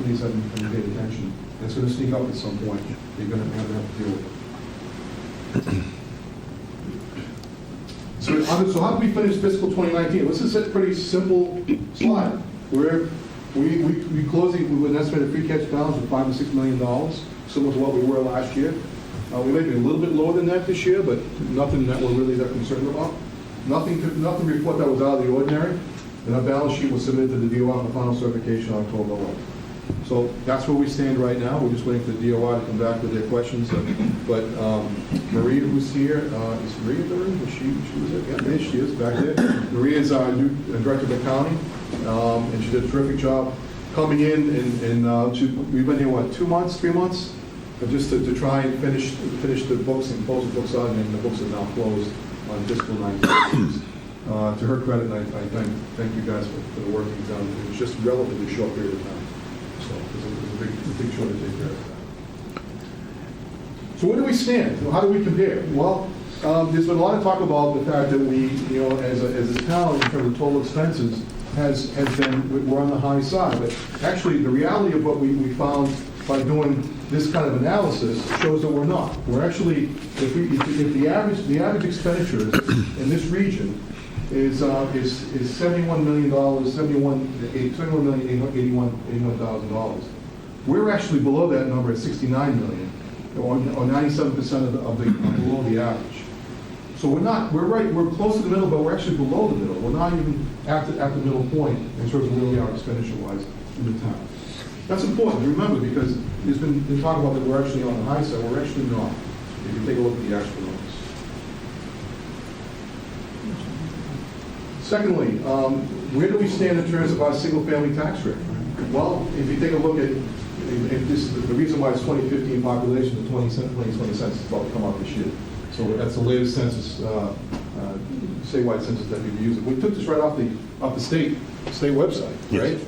these haven't paid attention. It's going to sneak up at some point. You're going to have to deal with it. So how do we finish fiscal 2019? This is a pretty simple slide. We're closing with an estimated free cash balance of $5 to $6 million, similar to what we were last year. We may be a little bit lower than that this year, but nothing that we're really that concerned about. Nothing to report that was out of the ordinary. And our balance sheet was submitted to the DOR for final certification on October 11th. So that's where we stand right now. We're just waiting for the DOR to come back with their questions. But Maria, who's here, is Maria there? She was it? Yeah, there she is, back there. Maria is our new director of accounting, and she did a terrific job coming in. And we've been here, what, 2 months, 3 months? Just to try and finish the books and close the books out, and the books are now closed on fiscal 19. To her credit, I thank you guys for the work you've done. It was just a relatively short period of time. So it was a big chore to take care of that. So where do we stand? How do we compare? Well, there's been a lot of talk about the fact that we, as a town, in terms of total expenses, has been, we're on the high side. But actually, the reality of what we found by doing this kind of analysis shows that we're not. We're actually, if the average expenditures in this region is $71,081,000. We're actually below that number at $69 million, or 97% below the average. So we're close to the middle, but we're actually below the middle. We're not even at the middle point in terms of where we are expenditure-wise in the town. That's important to remember, because there's been talk about that we're actually on the high side. We're actually not, if you take a look at the actual numbers. Secondly, where do we stand in terms of our single-family tax rate? Well, if you take a look at, if this is the reason why it's 2015 population, the 2020 census is about to come out this year. So that's the latest census, statewide census that we've used. We took this right off the state website, right? Yes.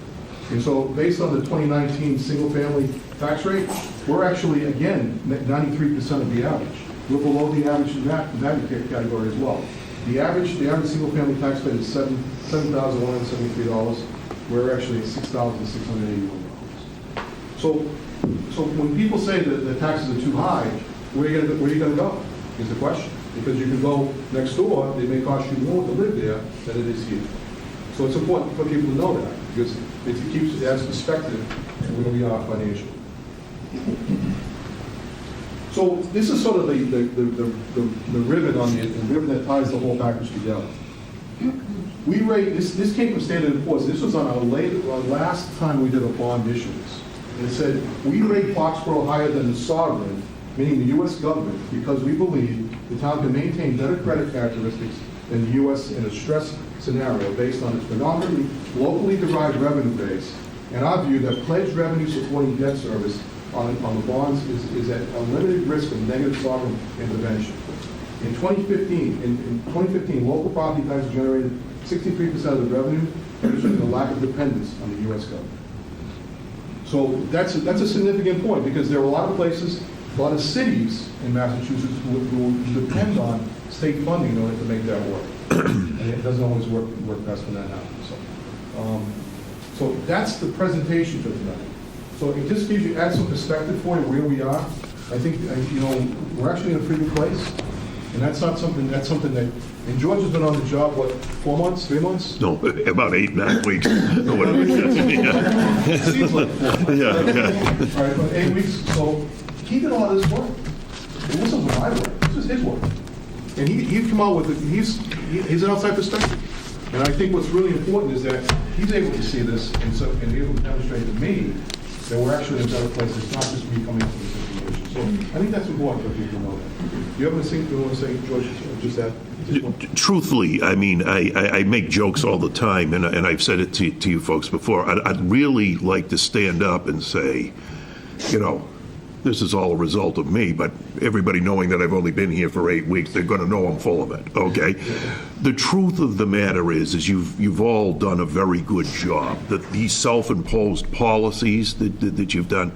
And so based on the 2019 single-family tax rate, we're actually, again, 93% of the average. We're below the average in that category as well. The average single-family tax rate is $7,173. We're actually at $6,681. So when people say that the taxes are too high, where are you going to go? Is the question. Because you can go next door, it may cost you more to live there than it is here. So it's important for people to know that, because it adds perspective to where we are financially. So this is sort of the ribbon on the ribbon that ties the whole package together. We rate this came from Standard & Poor's. This was on our last time we did a bond issuance. And it said we rate Foxborough higher than the sovereign, meaning the U.S. government, because we believe the town can maintain better credit characteristics than the U.S. in a stress scenario based on its predominantly locally derived revenue base, and our view that pledged revenue supporting debt service on the bonds is at a limited risk of negative sovereign intervention. In 2015, local property taxes generated 63% of the revenue, demonstrating a lack of dependence on the U.S. government. So that's a significant point, because there are a lot of places, a lot of cities in Massachusetts who depend on state funding in order to make that work. And it doesn't always work best when that happens. So that's the presentation for tonight. So it just gives you, adds some perspective for you where we are. I think, we're actually in a pretty good place. And that's something that, and George has been on the job, what, 4 months, 3 months? No, about 8, 9 weeks. Seems like 4 months. Yeah. All right, but 8 weeks. So he did a lot of this work. It wasn't my work. This was his work. And he'd come out with it. He's an outside perspective. And I think what's really important is that he's able to see this and able to demonstrate to me that we're actually in a better place. It's not just me coming into this information. So I think that's important for people to know that. Do you have anything you want to say, George, just that? Truthfully, I mean, I make jokes all the time, and I've said it to you folks before. I'd really like to stand up and say, this is all a result of me, but everybody knowing that I've only been here for 8 weeks, they're going to know I'm full of it, okay? Yeah. The truth of the matter is you've all done a very good job. That these self-imposed policies that you've done,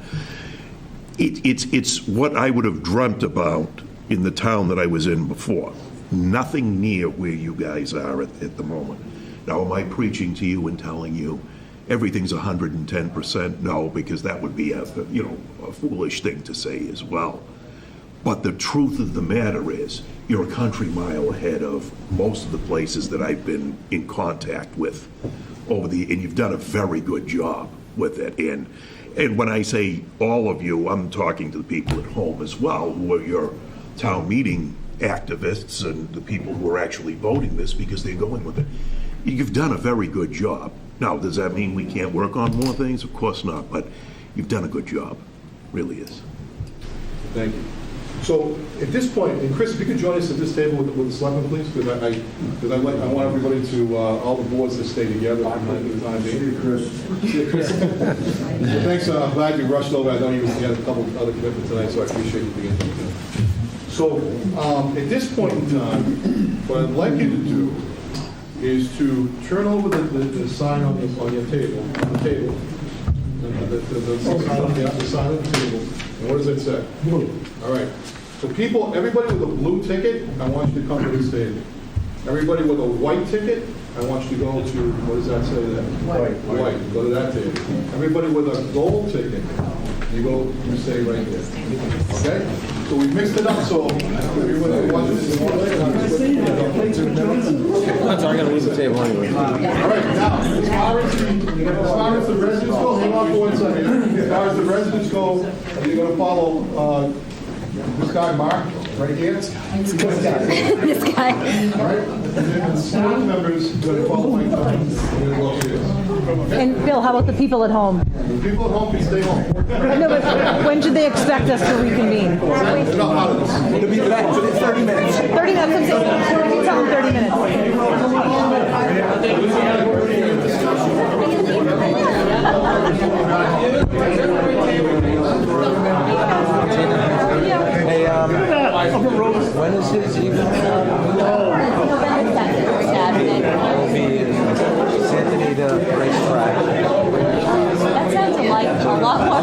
it's what I would have dreamt about in the town that I was in before. Nothing near where you guys are at the moment. Now, am I preaching to you and telling you everything's 110%. No, because that would be a foolish thing to say as well. But the truth of the matter is, you're a country mile ahead of most of the places that I've been in contact with and you've done a very good job with it. And when I say all of you, I'm talking to the people at home as well, who are your town meeting activists and the people who are actually voting this because they're going with it. You've done a very good job. Now, does that mean we can't work on more things? Of course not, but you've done a good job. Really is. Thank you. So at this point, and Chris, if you could join us at this table with the selectmen, please, because I want everybody to, all the boards to stay together for the time being. Chris. Well, thanks, I'm glad you rushed over. I know you had a couple of other commitments tonight, so I appreciate you being here. So at this point in time, what I'd like you to do is to turn over the sign on your table, the sign on the table. And what does it say? Blue. All right. So everybody with a blue ticket, I want you to come to this table. Everybody with a white ticket, I want you to go to, what does that say there? White. Go to that table. Everybody with a gold ticket, you stay right there. Okay? So we mixed it up, so everybody watches this. That's all, I gotta leave the table anyway. All right, now, as far as the residents go, hang on for 1 second. As far as the residents go, you're going to follow this guy, Mark, right here. This guy. All right? And then the staff members are going to follow my time. And Bill, how about the people at home? The people at home can stay home. No, but when should they expect us to reconvene? They're not out of this. It'll be back in 30 minutes. 30 minutes, I'm saying. You tell them 30 minutes. Hey, when is his evening? It'll be Anthony the racetrack. That sounds like a lot more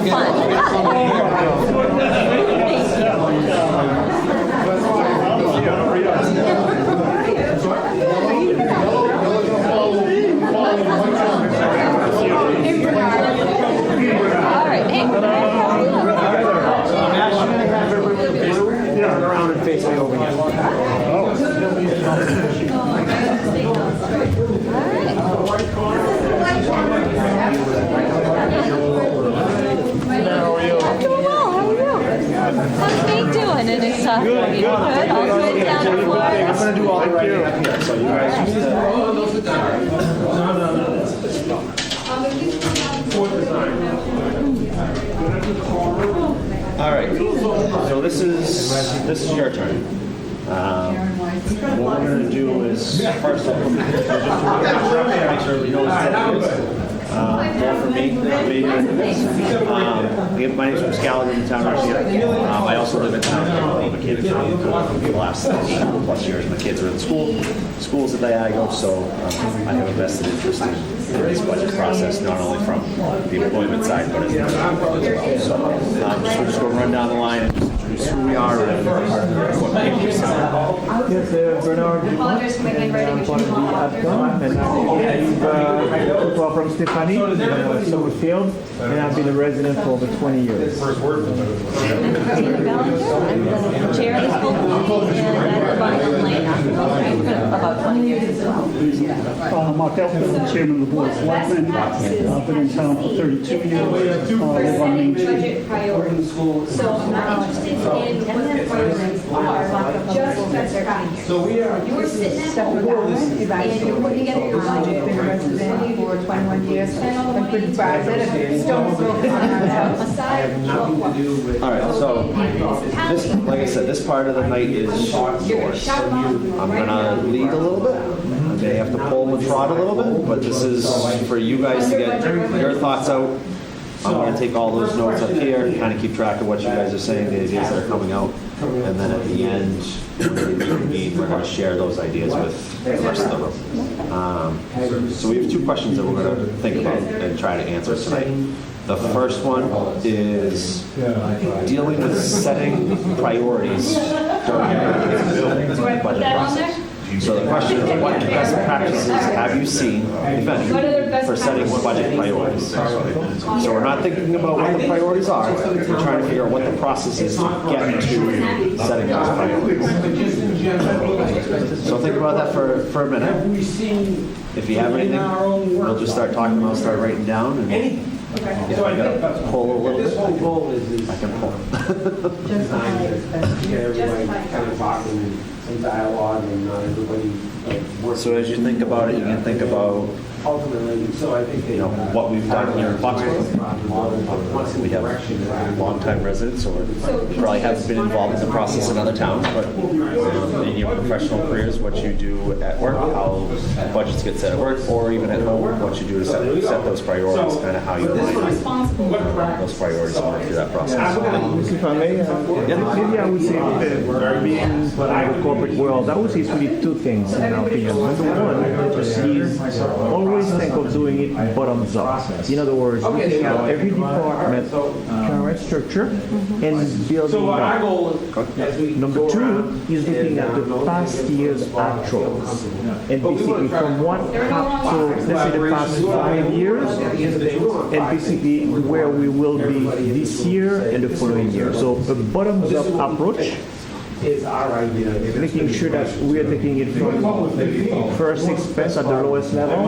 All right. Hey, Turn around and face me over here. how's Nate doing? And it's good. All good down in Florida. I'm gonna do all the writing up here, so you guys just All right. So this is your turn. What we're going to do is first off, make sure everybody knows what it is. Vote for me. Again, my name is Chris Gallagher, I'm in town resident. I also live in town. My kids for the last 8+ years. My kids are in schools at Diago, so I have a vested interest in this budget process, not only from the employment side, but as well. So we'll just go run down the line and just introduce who we are and what makes us. Yes, Bernard Dupont, and I'm part of the ADCOM, and I'm people from Stephanie, Summerfield, and I've been a resident for over 20 years. I'm the chair of the school committee and I'm Lane about 20 years as well. Mark Elfman, I'm chairman of the board of selectmen. I've been in town for 32 years. Live on Main Street. So I'm interested in what the programs are just because they're coming here. So we are. You were sitting at home and you were putting together your budget. I've been a resident for 21 years. I'm pretty proud of it. Stones throw on our house. All right, so this, like I said, this part of the night is yours. I'm gonna lead a little bit. I may have to pull and trot a little bit, but this is for you guys to get your thoughts out. I'm gonna take all those notes up here, kind of keep track of what you guys are saying, the ideas that are coming out, and then at the end, when we reconvene, we're gonna share those ideas with the rest of the room. So we have 2 questions that we're gonna think about and try to answer tonight. The first one is dealing with setting priorities during the budget process. So the question is, what best practices have you seen, if any, for setting budget priorities? So we're not thinking about what the priorities are, we're trying to figure out what the process is to get to setting those priorities. So think about that for a minute. If you have anything, we'll just start talking about, start writing down, and if I gotta pull a little bit, I can pull. Get everybody kind of talking and some dialogue and not everybody like working. So as you think about it, you can think about, Ultimately, so I think you know, what we've done here in Foxborough. We have longtime residents, or probably haven't been involved in the process in other towns, but in your professional careers, what you do at work, how budgets get set at work, or even at home, what you do to set those priorities, kind of how you align those priorities and work through that process. If I may, maybe I would say being in the corporate world, I would say it's really two things in my opinion. Number one is always think of doing it bottoms up. In other words, looking at every department, current structure, and building it up. Number two is looking at the past year's actuals. And basically from what happened, so let's say the past 5 years, and basically where we will be this year and the following year. So a bottoms up approach, is our idea. making sure that we are taking it from first expense at the lowest level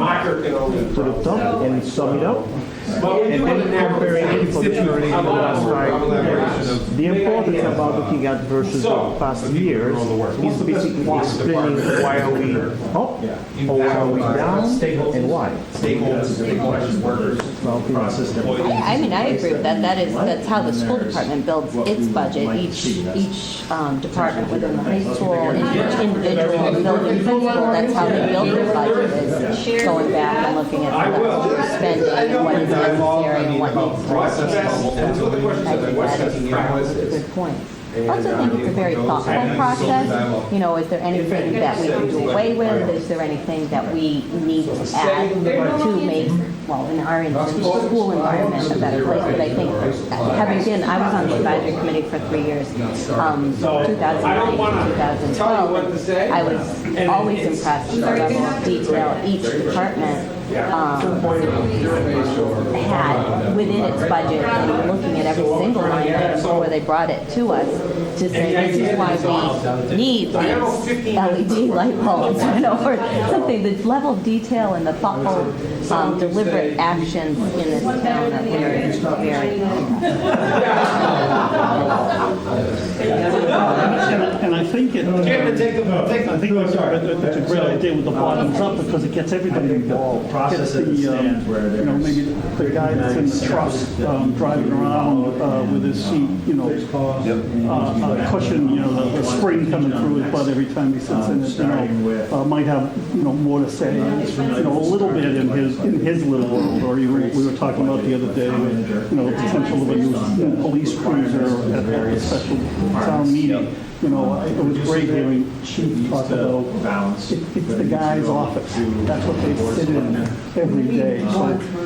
to the top and sum it up. And then comparing it for the period in the last 5 years. The importance about looking at versus the past years is basically explaining why are we up or why are we down and why. I mean, I agree with that. That's how the school department builds its budget. Each department within the high school and each individual building principal, that's how they build their budget, is going back and looking at the levels of spending and what is necessary and what needs to be changed. I think that is a good point. I also think it's a very thoughtful process. You know, is there anything that we can do away with? Is there anything that we need to add to make, well, in our instance, the school environment a better place? But I think, having been, I was on the advisory committee for 3 years, 2009 to 2012. I was always impressed with the level of detail each department had within its budget, and looking at every single line item before they brought it to us to say, this is why we need these LED light bulbs, you know, or something. The level of detail and the thoughtful, deliberate actions in this town are very, very And I think it's a great idea with the bottoms up because it gets everybody involved. Gets the, you know, maybe the guy that's in the truck driving around with his seat, you know, cushion, you know, the spring coming through his butt every time he sits in it, you know, might have, you know, more to say, you know, a little bit in his little world. Or we were talking about the other day, you know, the potential of a new police cruiser at a special town meeting. You know, it was great hearing Chief talk about it's the guy's office. That's what they sit in every day.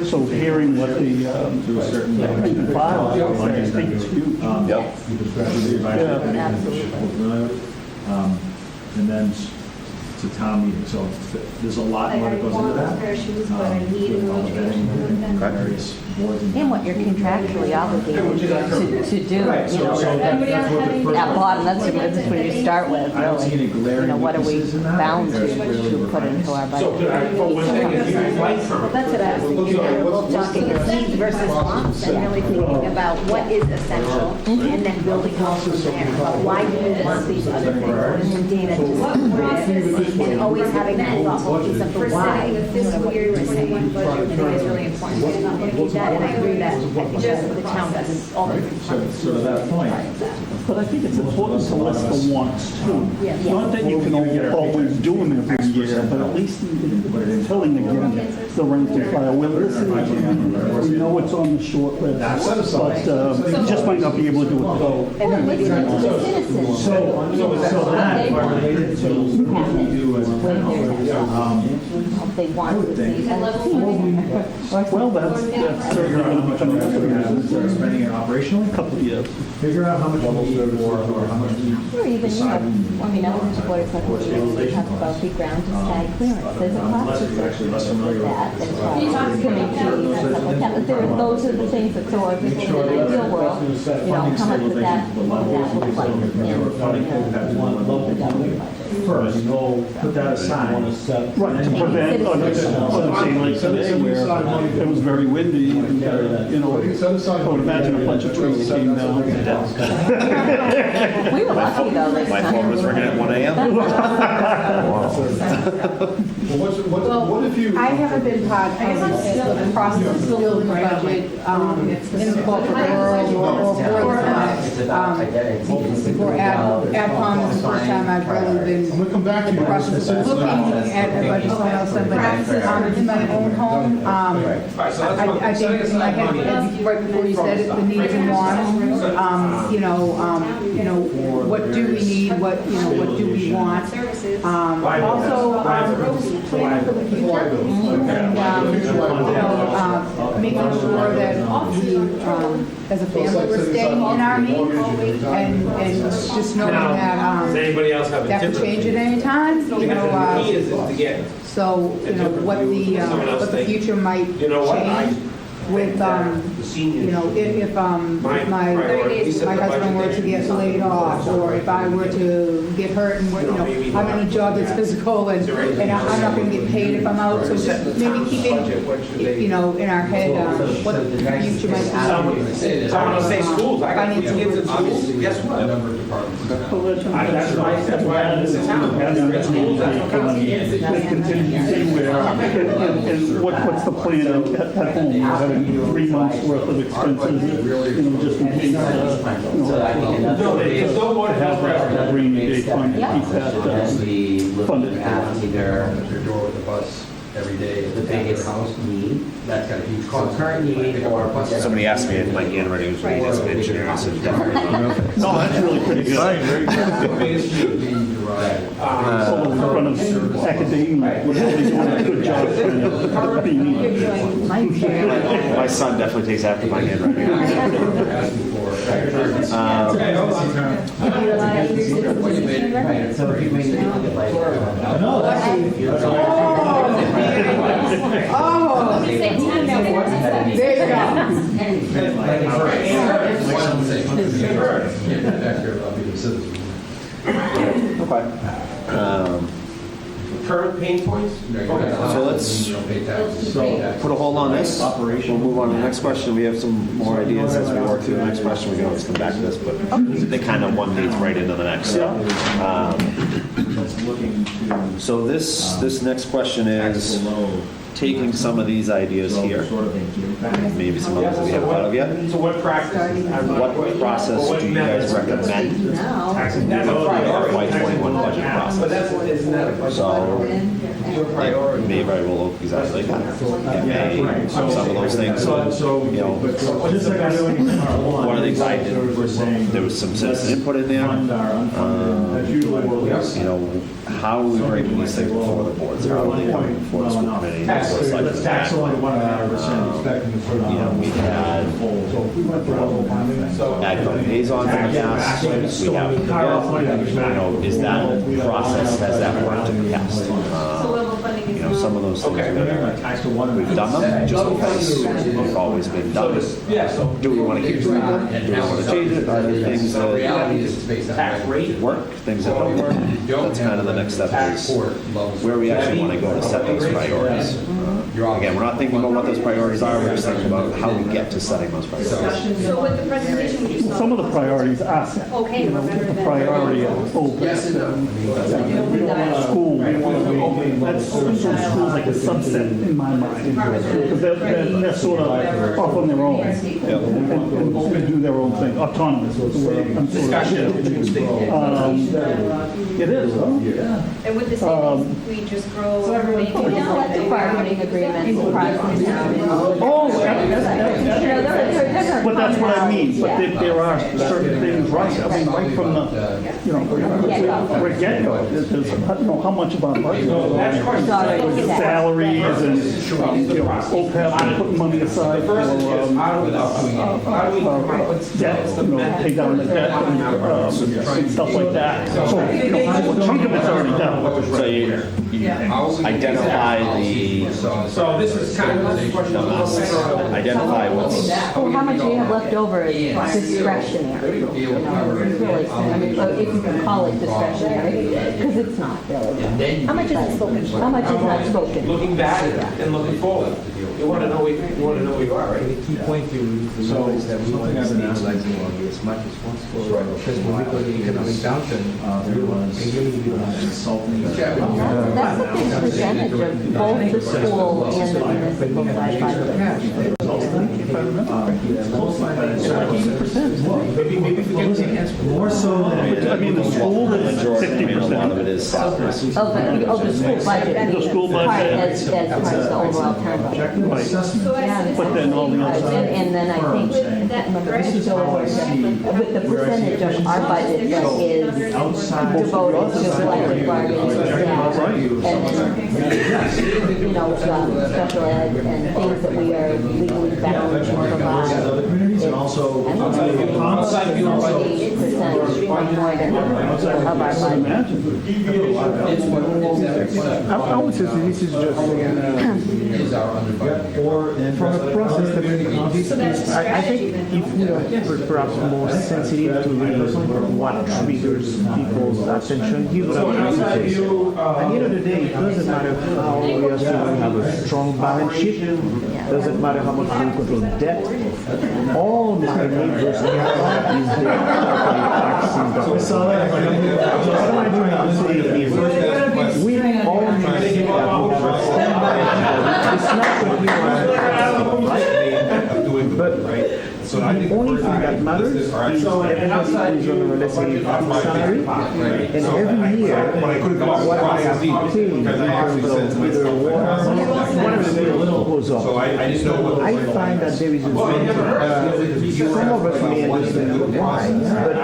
So hearing what the file is, I think it's huge. And then to town meeting, so there's a lot more that goes into that. Various boards and what you're contractually obligated to do, you know, at bottom, that's when you start with, really. You know, what are we bound to put into our budget? That's what I was thinking, a little talking of needs versus wants, and really thinking about what is essential, and then building out from there. But why do you want these other things? And Dana just, and always having that thoughtful piece of the why. The fiscal year to say one budget, I think is really important. And I agree that, I think that the town doesn't always. So to that point. But I think it's important to list the wants too. Not that you can always do them every year, but at least telling again the rank and file. Well, listen, we know it's on the short list, but you just might not be able to do it all. So that related to what we do as a town. They want to see. Well, that's certainly going to become Spending and operating operationally, couple of years. figure out how much we need for, or how much we Or even, I mean, I was board of selectmen, we talk about the ground to sky clearance. There's a process with that, there's committees and stuff like that. But those are the things that, so if it's in an ideal world, how much would that look like in the government budget? first, put that aside. Right, but then on a day like today where it was very windy, and, I would imagine a bunch of trees came down. We were lucky though this My phone time. was ringing at 1 a.m. What if you? I haven't been part of the process of building a budget in the corporate world or for AdCom is the first time I've really been I'm gonna come back to in you. the process of looking at a budget someone else done, but in my own home, I think in my head, right before you said it, the needs and wants, what do we need, what do we want? Also, planning for the future, and making sure that as a family, we're staying in our means, and just knowing that Anybody else have a that could different? change at any time, The key is to get. so, what the future might change with, if my husband were to get laid off, or if I were to get hurt and, I'm in a job that's physical and I'm not gonna get paid if I'm out, so just maybe keeping, in our head, what the future might Someone will say schools, I got kids in schools, guess what? That's why this is how. Contingency where, and what's the plan at home? Having 3 months worth of expenses, just in case, No, there's no more. to have that rainy day fund to keep that funded. Your door with the bus every day. The biggest house need, that's got a huge cost. Current need or budget. Somebody asked me if my handwriting was really as an engineer. I said, definitely not. No, that's really pretty good. Someone in front of academia would really doing a good job trying to be neat. My son definitely takes after my handwriting. So if you may need to get like. Oh, there you go. Okay. Current pain points? So let's put a hold on this. We'll move on to the next question. We have some more ideas as we work through the next question. We can always come back to this, but they kind of one leads right into the next. So this next question is taking some of these ideas here, maybe some others that we haven't thought of yet. So what practice? What process do you guys recommend for the FY21 budget process? But that's, isn't that a question? So, it may very well look exactly like that. It may, some of those things, Just like I do in one of the things I did, there was some citizen input in there. How are we breaking these things before the boards? How are they coming before the school committee? Let's tax only 1.5%. We had AgCom liaisons in the past. We have, is that process, has that worked in the past? Some of those things we've done them just because they've always been done. Do we want to keep doing them? Do we want to change it? Are there things that work, things that don't work? That's kind of the next step, is where we actually want to go to set those priorities. Again, we're not thinking about what those priorities are, we're just thinking about how we get to setting those priorities. So with the presentation, we just saw. Some of the priorities are set. Okay, The priority of open. We don't want school, we want to, that's schools like a subset in my mind. Because they're sort of off on their own. And do their own thing, autonomous is the word I'm sort of. It is, huh? And with the savings, we just grow. It's like a bargaining agreement. agreements across the town. Oh, Different but that's what I mean, but commonalities, there are certain things, right, I mean, right from the, we're get-go, there's, how much of our budget is salaries and, OPEB, and putting money aside for, debt, pay down the debt, and stuff like that. So, a chunk of it's already done. So you identify the, So this is kind of identify what's, Well, how much do you have left over is discretionary. It's really, I mean, if you can call it discretionary, because it's not really. How much is spoken? How much is not spoken? looking back and looking forward. You want to know where you are, right? The key point to the is that we want to stay utilizing as much as possible. Because when we go to the economic downturn, There was consulting. That's a big percentage of both the school and the municipal side budget. More so than. I mean, the school is majority, I mean, a lot 50%. of it is salaries. Of the school budget. The school Part budget. as part of the overall town budget. Right. But then all the other stuff. And then I think, this is with the percentage of our budget that is devoted to collective bargaining with staff. And, special ed and things that we are legally bound to provide. Other communities and also. I don't know, 80% or more than of our budget. I would say this is just from a process that I think if we are perhaps more sensitive to what triggers people's attention, he would have the case. At the end of the day, it doesn't matter how we are saying we have a strong balance sheet, doesn't matter how much we control debt. All my neighbors is their property taxes. We saw that. What am I trying to say is we all need to see that we have a standby. It's not what we want, right? But the only thing that matters is everybody is on a, let's say, fixed salary, and every year, what I have to pay in terms of either water, whatever the bill goes up. I find that there is a some of us may understand why, but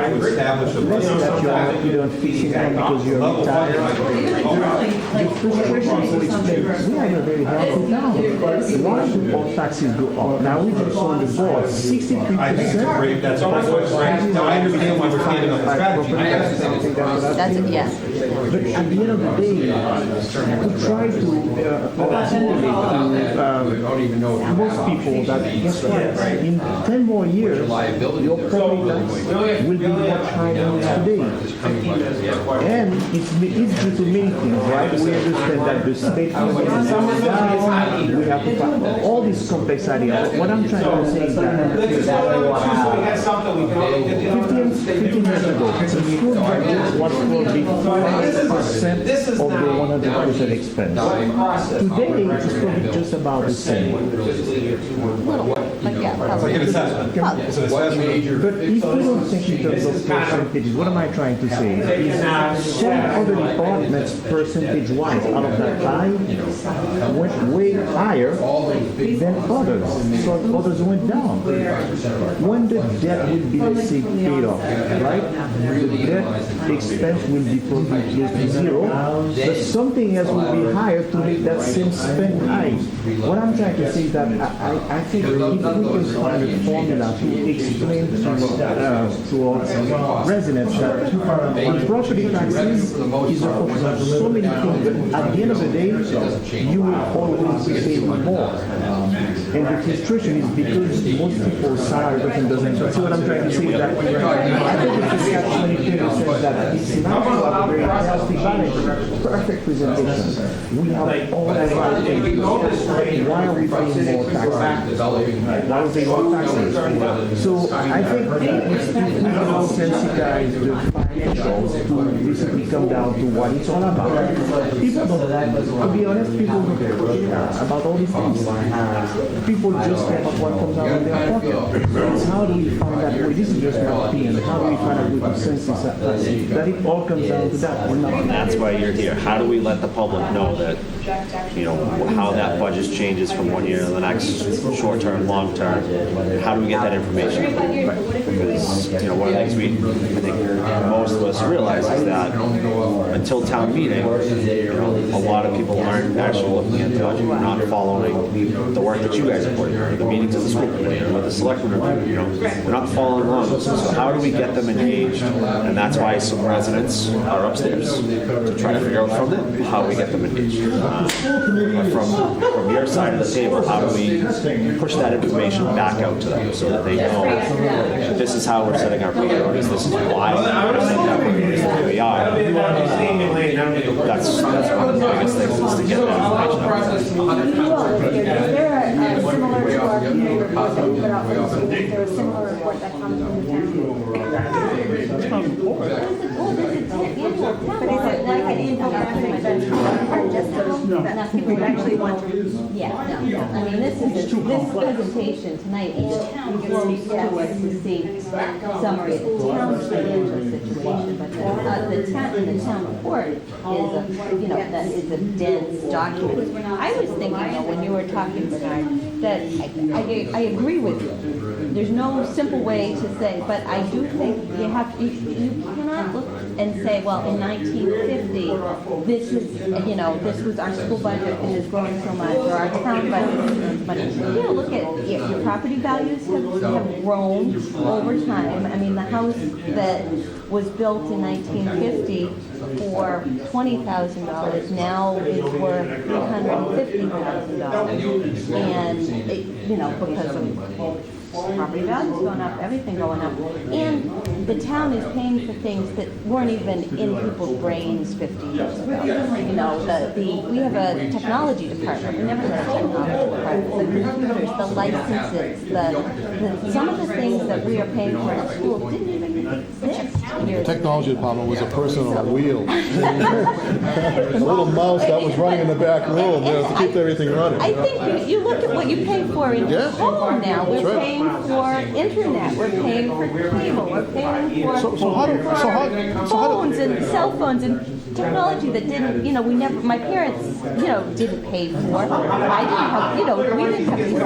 let's say that you don't fix income because you're retired. The frustration for expense, we are in a very healthy town. Why do all taxes go up? Now we just on the board, 63%. That's all. I understand why we're standing on the strategy. That's it, yeah. But at the end of the day, to try to articulate to most people that, guess what, in 10 more years, your property tax will be much higher than today. And it's due to many things, right? We understand that the state we have to find all these complex ideas. What I'm trying to say is that 15 years ago, the school budget was probably 40% of the 100% expense. Today, it's probably just about the same. But yeah, probably. But if we don't think in terms of percentages, what am I trying to say? Is some other departments, percentage-wise, out of that pie, went way higher than others. So others went down. When the debt will be, let's say, paid off, right? The debt expense will be probably close to zero, but something else will be higher to make that same spend high. What I'm trying to say is that I think if we can find a formula to explain to our residents that property taxes is a focus on so many things, but at the end of the day, you will always be saving more. And the frustration is because most people's salary doesn't. See what I'm trying to say is that I think it's a catch-22 says that it's not to have a very healthy balance, perfect presentation. We have all the right things. Why are we paying more taxes? Why are we paying more taxes? So I think if we can sensitize the financials to basically come down to what it's all about. People don't, to be honest, people don't care about all these things. people just step up what comes out of their pocket. It's how do we find that way? This is just my opinion. How do we find out with consensus that it all comes down to that or not? And that's why you're here. How do we let the public know that, you know, how that budget changes from one year to the next, short term, long term? How do we get that information? Because, you know, one of the things I think most of us realize is that until town meeting, you know, a lot of people aren't actually looking at the budget. We're not following the work that you guys are putting, or the meetings of the school committee, or the selectmen are, you know, we're not following along. So how do we get them engaged? And that's why some residents are upstairs to try to figure out from them how we get them engaged. From your side of the table, how do we push that information back out to them so that they know this is how we're setting our priorities, this is why we're setting our priorities the way we are. That's one of the biggest things is to get that information out. There are similar to our community report that we put out for the school. There is a similar report that comes from the town. But is it like an infographic that's just so that people would actually want to? Yeah, no, I mean, this presentation tonight is close to us to see summary of the town's financial situation, but the town report is that is a dense document. I was thinking though, when you were talking, Bernard, that I agree with you. There's no simple way to say, but I do think you cannot look and say, well, in 1950, this was our school budget and is growing so much, or our town budget is growing so much. Look at your property values have grown over time. I mean, the house that was built in 1950 for $20,000 now is worth $350,000, and because of property values going up, everything going up, and the town is paying for things that weren't even in people's brains 50 years ago. We have a technology department. We never had a technology department. The computers, the licenses, some of the things that we are paying for in school didn't even exist. The technology department was a person on a wheel. A little mouse that was running in the back room to keep everything running. I think you look at what you pay for in home now. We're paying for internet. We're paying for cable. We're paying for phones and cell phones and technology that didn't. My parents, didn't pay for. I didn't have. We didn't have these things.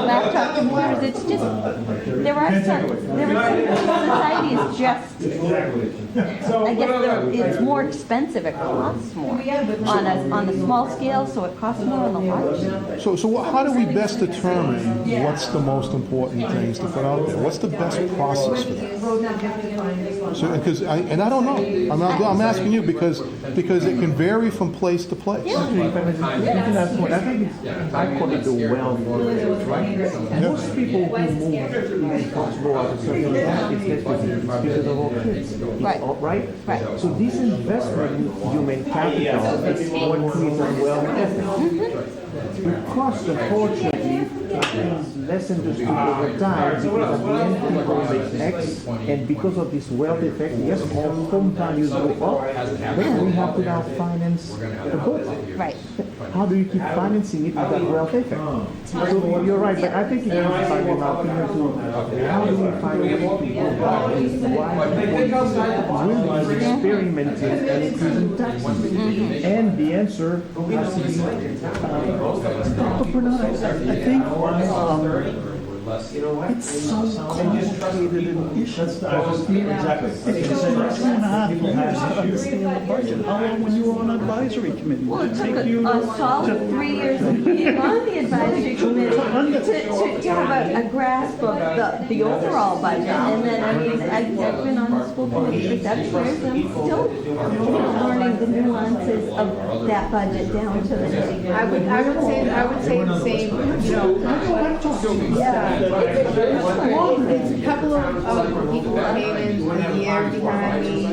Laptop computers. It's just there are some society is just. I guess it's more expensive. It costs more on the small scale, so it costs more on the large scale. So how do we best determine what's the most important things to put out there? What's the best process for that? So, I don't know. I'm asking you because it can vary from place to place. I call it the wealth. Most people who move to Foxborough at a certain age, it's because of our kids. Right? So this investment in human capital is what creates a wealth ethic. It costs, unfortunately, is less understood over time because at the end people make X, and because of this wealth effect, yes, our home values go up, but we have to now finance the boat. Right. How do you keep financing it with that wealth effect? So you're right, but I think it comes back in our opinion to how do we find a way to go back and why people will be experimenting and increasing taxes? And the answer has to be Dr. Bernard, I think it's so complicated an issue. Exactly. It took 2.5 years to understand the budget. How long when you were on advisory committee? Well, it took a solid 3 years of being on the advisory committee to have a grasp of the overall budget. And then, I've been on the school committee for 7 years, and I'm still learning the nuances of that budget down to the nitty-gritty. I would say the same, yeah. It's a couple of people came in the year behind me.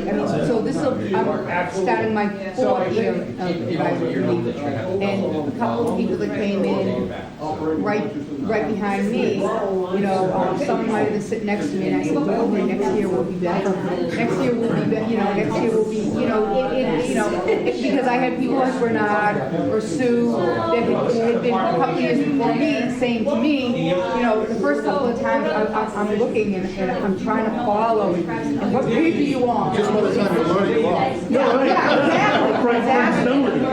So I'm starting my 4th year of advisory committee. And a couple of people that came in right right behind me, someone might have sit next to me, and I said, "Don't worry, next year will be better. Next year will be better. Next year will be, because I had people like Bernard or Sue that had been a couple years before me saying to me, the first couple of times I'm looking and I'm trying to follow, and what page are you on? Just by the time you're learning, you are.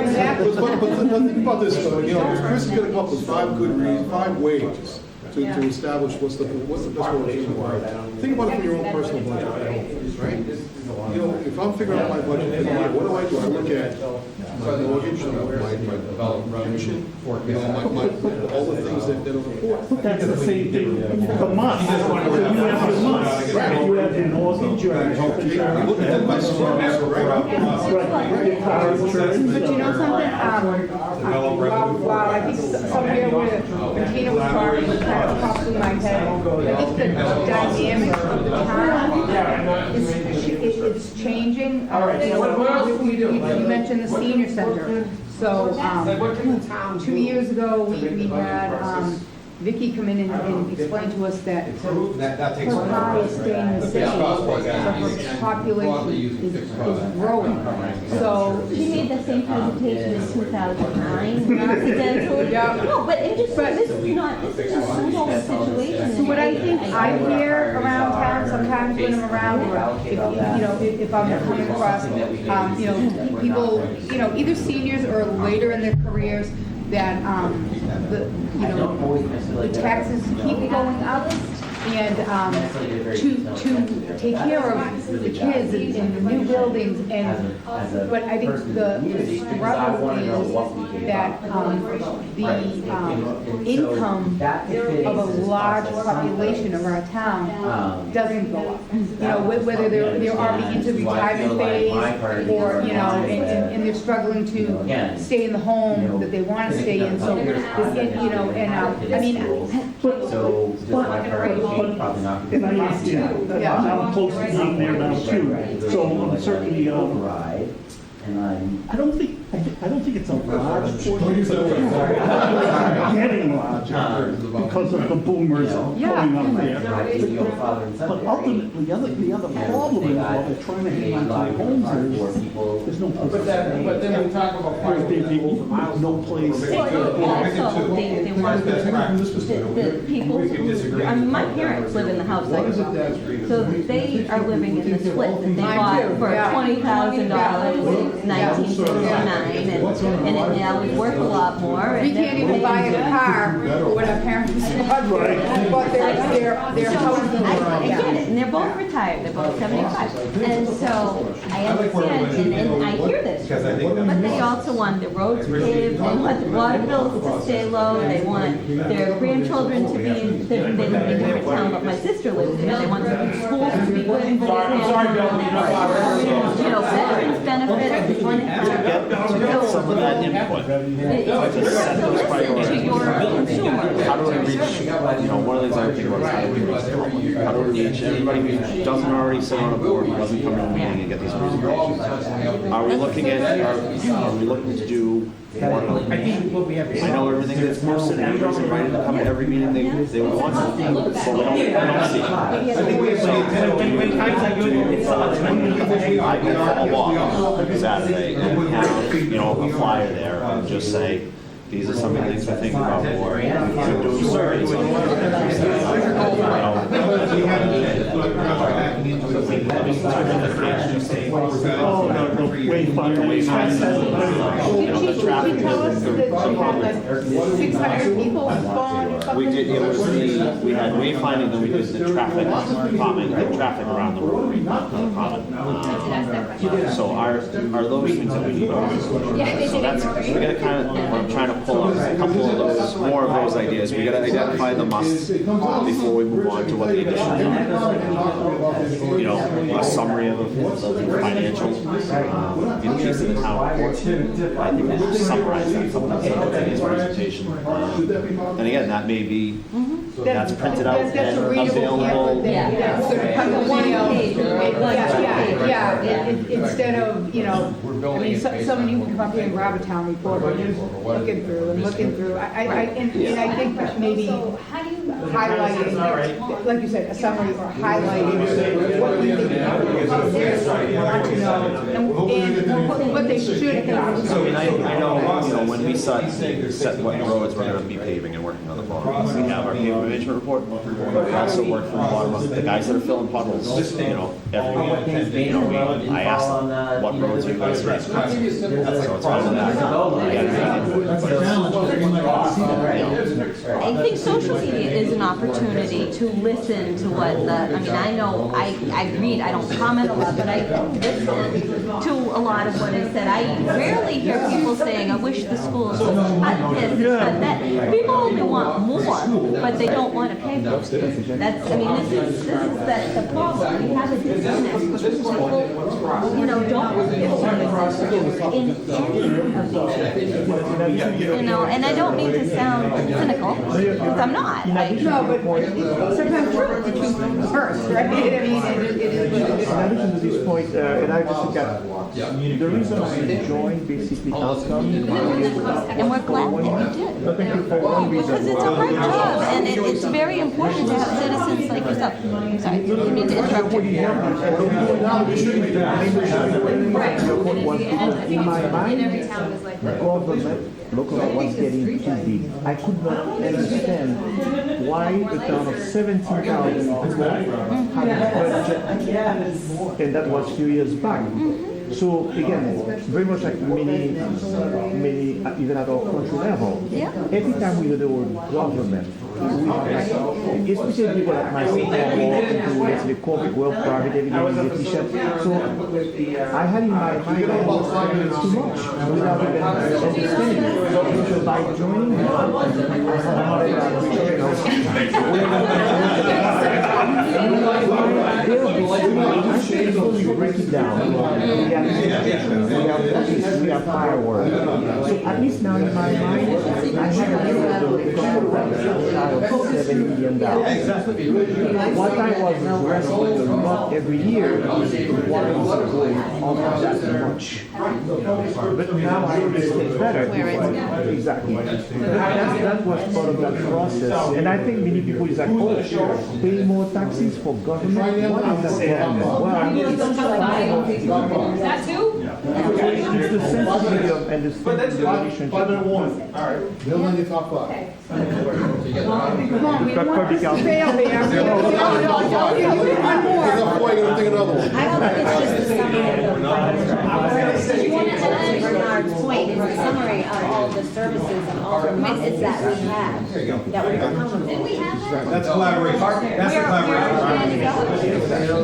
Exactly. But think about this, though, Chris is gonna come up with 5 ways to establish what's the best way to do it. Think about it from your own personal budget at home, right? If I'm figuring out my budget for the year, what do? I look at my mortgage, my pension, all the things that are important. But that's the same thing, the must. So you have your must. You have your mortgage, you have your health insurance. Look at my strengths, Right, your car insurance. But you know something, while I think somewhere where Tina was talking, was kind of popped in my head, I think the dynamic of the town is changing. You mentioned the senior center. So, 2 years ago, we had, Vicki come in and explain to us that her car is staying in the city, so her population is growing. So She made the same presentation in 2009, accidentally. No, but it just, this is a normal situation. So what I think I hear around town sometimes when I'm around, or if I'm coming across, people, either seniors or later in their careers, that, the taxes keep going up, and to take care of the kids in the new buildings, but I think the struggle is that the income of a large population of our town doesn't go up. Whether they're already into retirement phase, or and they're struggling to stay in the home that they want to stay in. So And I understand, I'm close to being there now too, so I'm certainly, I don't think it's a large portion, but getting larger because of the boomers going up there. But ultimately, the other problem is while they're trying to hang on to their homes is there's no place. But then we talk about There's no place. Also, they want the people, my parents live in the house I grew up in. So they are living in the split that they bought for $20,000 in 1959, and it now is worth a lot more. We can't even buy a car when our parents bought their house. I get it, and they're both retired, they're both 75. And so I understand, and I hear this, but they also want the roads paved, they want the water bills to stay low, they want their grandchildren to be in, they live in a different town, but my sister lives there, they want the schools to be good for veterans benefits, they want To get some of that input, to your consumer. how do we reach, one of the things I think about is how do we reach the public? How do we reach everybody who doesn't already sit on a board, who doesn't come to a meeting and get these presentations? Are we looking to do more? I know everything that's posted, everybody's invited to come to every meeting they want to, but we don't see it. I think we have I can call a walk Saturday and have, a flyer there and just say, these are some of the things we're thinking about, or we could do surveys on The traffic. She tell us that she had like 600 people respond or something? We did, we had wayfinding, then we did the traffic calming, the traffic around the road. So are those things that we need? So that's, we gotta kind of, what I'm trying to pull up is a couple of those, more of those ideas. We gotta identify the musts before we move on to what the additional, a summary of the financial, in case of the town report. I think we should summarize that, some of today's presentation. And again, that may be, that's printed out and That's a readable, available. yeah. Sort of one page. Yeah. Instead of, you know, I mean, some of you can come up here and grab a town report, but you're looking through and looking through. And I think that maybe highlighting, like you said, a summary or highlighting what you think people want to know and what they should have. So, I mean, I know, you know, when we set what roads we're gonna be paving and working on the farm, we have our pavement management report. We also work from the bottom up, the guys that are filling potholes, you know, every week. You know, I asked them, what roads are you guys doing? So it's all of that. I think social media is an opportunity to listen to what I mean, I know, I read, I don't comment a lot, but I listen to a lot of what is said. I rarely hear people saying, I wish the schools would cut this, cut that. People only want more, but they don't want to pay for it. That's, I mean, this is the problem. We have a disconnect. People, you know, don't want to give in any of these. You know, and I don't mean to sound cynical, because I'm not. No, but sometimes truth comes first, right? I mean, it is what it is. In addition to this point, and I just got, the reason I joined basically outcome. And we're glad that you did. Thank you for one reason. Because it's a hard job, and it's very important to have citizens like yourself. I'm sorry, I didn't mean to interrupt you. In my mind, the government, local was getting too big. I could not understand why a town of 17,000 people had a budget, and that was a few years back. So again, very much like many, even at our country level, every time we hear the word government, especially people like myself who walk into, let's say, the corporate world, private, everything is efficient. So I had in my mind that it's too much without even understanding it. So by joining, I break it down. We have fireworks. So at least now in my mind, I have a $7 million. What I was wrestling not every year is why is it going on that much. But now I understand better. Exactly. That was part of that process. And I think many people is like, oh, pay more taxes for government. What is that government? Well, That too? it's the sensibility of understanding the relationship. All right, Bill, on your top five. Come on, we don't want this to fail there. No, you get one more. You're gonna think another one. I don't think it's just a summary of the Bernard's point is a summary of all the services and all the methods that we have, that we come with. Did we have that? That's collaboration. That's the collaboration.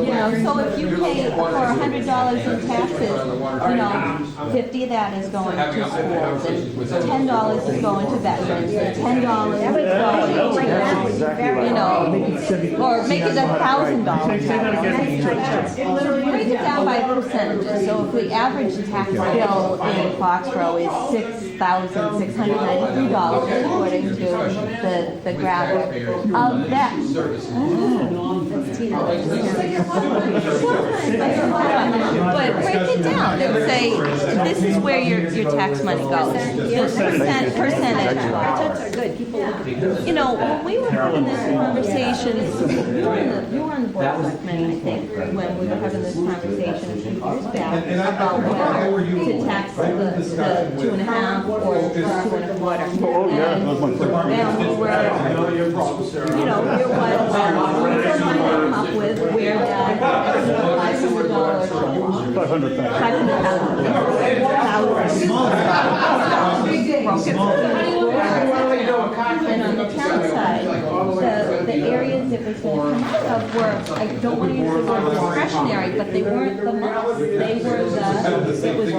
You know, so if you pay for $100 in taxes, you know, 50 of that is going to schools, and $10 is going to veterans, and $10 is going to, you know, or make it $1,000. Break it down by percentages. So if the average tax bill in Foxborough is $6,693 according to the graphic, of that. But break it down and say, this is where your tax money goes. This percentage. You know, when we were having this conversation, you were on the board of selectmen, I think, when we were having this conversation a few years back about whether to tax the 2.5 or 2.25. Oh, yeah, that was my first. And we were, you know, here was, we were trying to come up with where that $500 $500,000. And on the town side, the areas that was going to come out of were, I don't want to use the word discretionary, but they weren't the must. They were it was veteran services,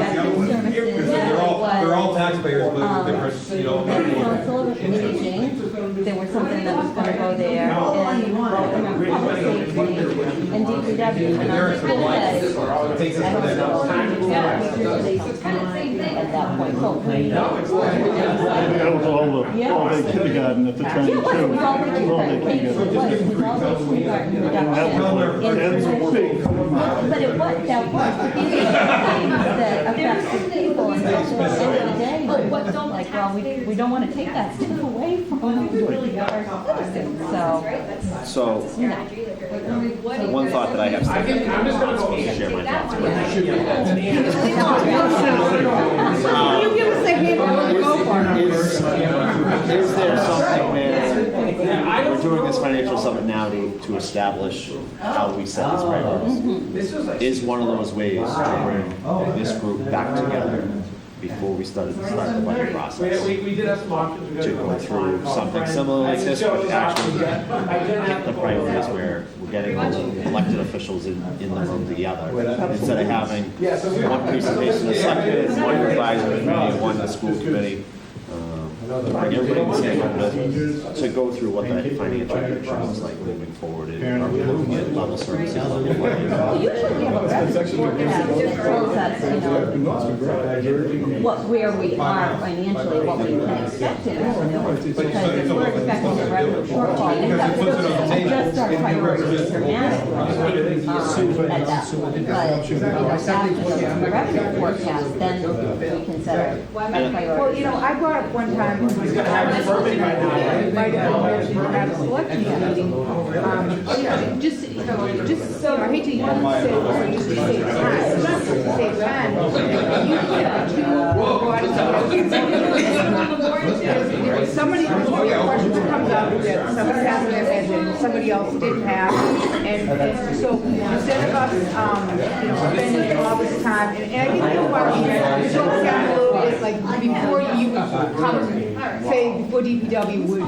They're all taxpayers, but different, you know. council of aging, there was something that was going to go there, and public safety, and DPW, and I was going to say, I don't know, at that point, so. That was all the kindergarten at the time, too. Yeah, it was all the kindergarten. It was all the kindergarten reduction. But it was, that was, but these are things that affect the people, and at the end of the day, like, well, we don't want to take that stuff away from our citizens, So, you know. one thought that I have, Steph, if I'm just supposed to share my thoughts with You give us a hint, we'll go for it. Is there something there, we're doing this financial summit now to establish how we set these priorities. Is one of those ways to bring this group back together before we start the budget process? We did have some options. To go through something similar like this, but actually get the priorities where we're getting elected officials in the room together. Instead of having one presentation to selectmen, one advisory committee, one the school committee. Bring everybody in the same room to go through what the financial picture looks like moving forward. And are we looking at level services, level funding? Usually we have a revenue forecast that shows us, where we are financially, what we can expect in revenue. Because if we're expecting a revenue shortfall, we have to adjust our priorities dramatically at that point. But, after the revenue forecast, then we can set our priorities. Well, I brought up one time, might have mentioned at a selection meeting, just so, I hate to say, just to save time, it's not just to save time. You have two bodies of somebody, a question comes up that somebody has in their head that somebody else didn't have, and so instead of us, spending all this time, and I think about it don't sound a little bit like before you come, say before DPW would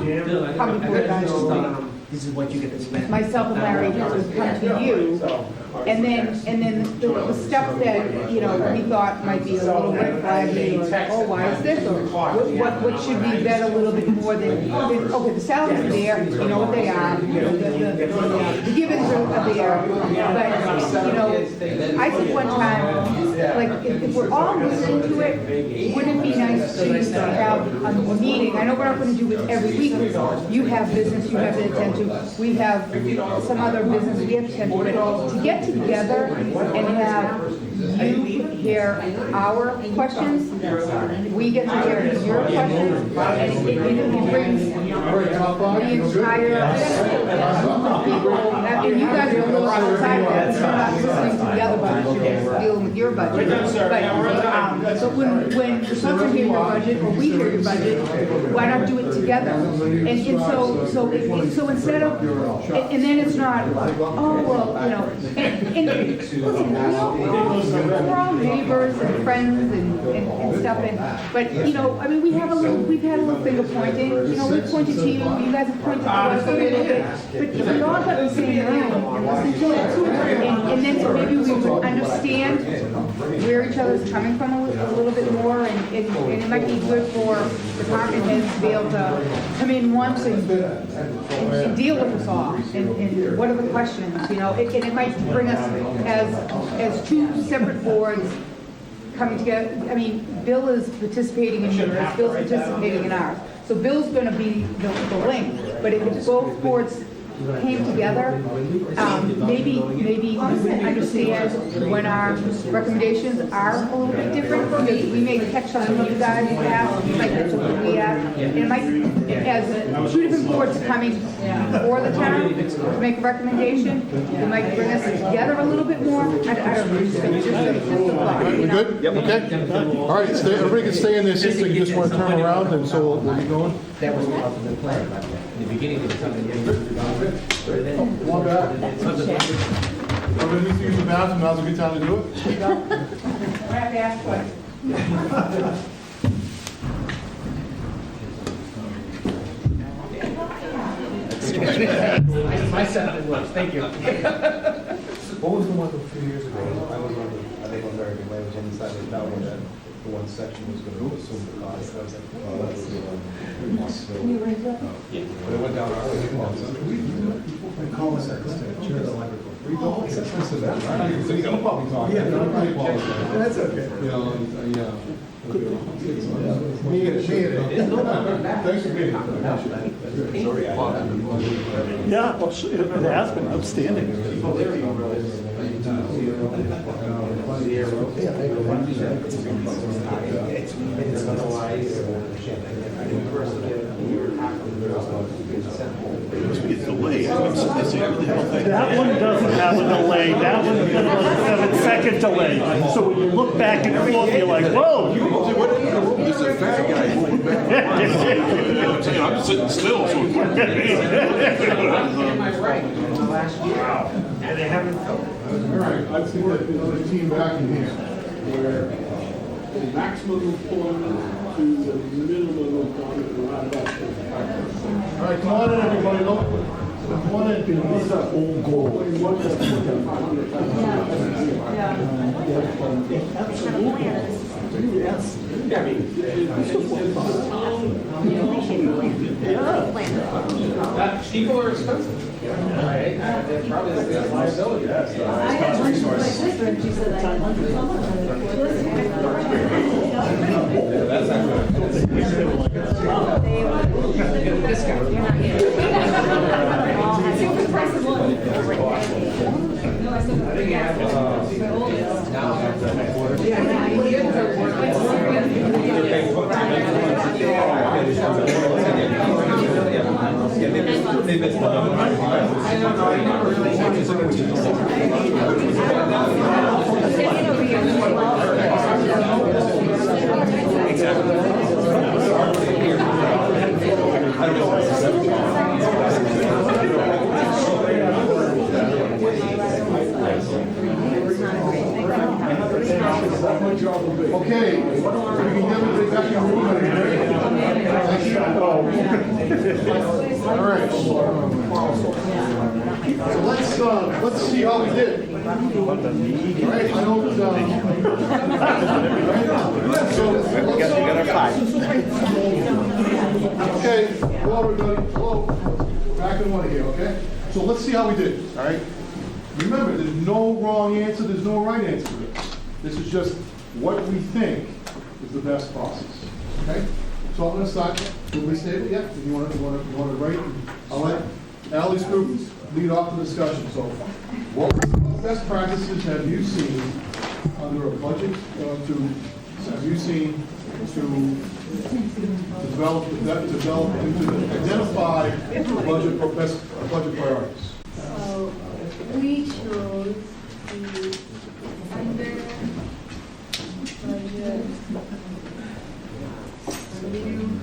come before advisory. This is what you get to spend. Myself and Larry would come to you, and then the stuff that, we thought might be a little red flaggy, or, oh, why is this, or what should be bet a little bit more than okay, the salaries are there, you know what they are, the givens are there, but, I think one time, like, if we're all listening to it, wouldn't it be nice to have a meeting? I know we're not gonna do it every week, you have business you have to attend to, we have some other business we have to attend to, but to get together and have you hear our questions, we get to hear your questions, and it brings the entire people, and you guys are a little outside that, you're not listening to the other budget, you're dealing with your budget. But when the folks hear your budget, or we hear your budget, why not do it together? And so instead of, and then it's not, oh, well, and listen, we're all neighbors and friends and stuff, but, we've had a little finger pointing, we pointed to you guys have pointed to us a little bit, but if we all got the same room and listen to it, and then maybe we would understand where each other's coming from a little bit more, and it might be good for department heads to be able to come in once and deal with us all, and what are the questions, and it might bring us as two separate boards coming together. I mean, Bill is participating in yours, Bill's participating in ours. So Bill's gonna be the link, but if both boards came together, maybe we would understand when our recommendations are a little bit different, because we may catch something you guys have, you might catch something we have, and it might, as two different boards coming for the town to make a recommendation, it might bring us together a little bit more. I don't know, just a thought. We good? Yep. Okay. All right, everybody can stay in their seats, you just want to turn around, and so we'll be going. That was part of the plan, by the way. In the beginning, it was something you Come on back. Everybody needs to use the bathroom, now's a good time to do it. I have to ask questions. My sentiment was, thank you. What was the one a few years ago? I think on very good way, was on the side of the tower that the one section was going to assume the cost. That was like, that's the one. Can you raise that? Yeah. But it went down our way. We call this chair the electrical. We don't. So you know, probably talk. Yeah, no, I apologize. That's okay. Yeah. Thanks for being here. Yeah, well, it has been outstanding. Must be a delay. I'm sitting there saying, "What the hell they-" That one doesn't have a delay. That one doesn't have a second delay. So when you look back and forth, you're like, whoa. There's a fat guy moving back. I'm sitting still, so it's like, Wow. And they haven't. All right, I think that the team back in here, where the maximum employment to the minimum employment around about. all right, come on in, everybody, come on in. What's that old goal? Yeah, I mean, people are expensive. Right? They're probably the biggest liability. Okay, we can demonstrate back in the room. All right. So let's see how we did. All right, I don't. Okay, hello everybody. Hello. Back in one here. Okay. So let's see how we did. All right. Remember, there's no wrong answer. There's no right answer. This is just what we think is the best process. Okay? So I'm going to start. Will we stable? Yeah. If you want to write, I'll let Ally's group lead off the discussion. So, what best practices have you seen under a budget develop and to identify best budget priorities? So we chose the under budget review.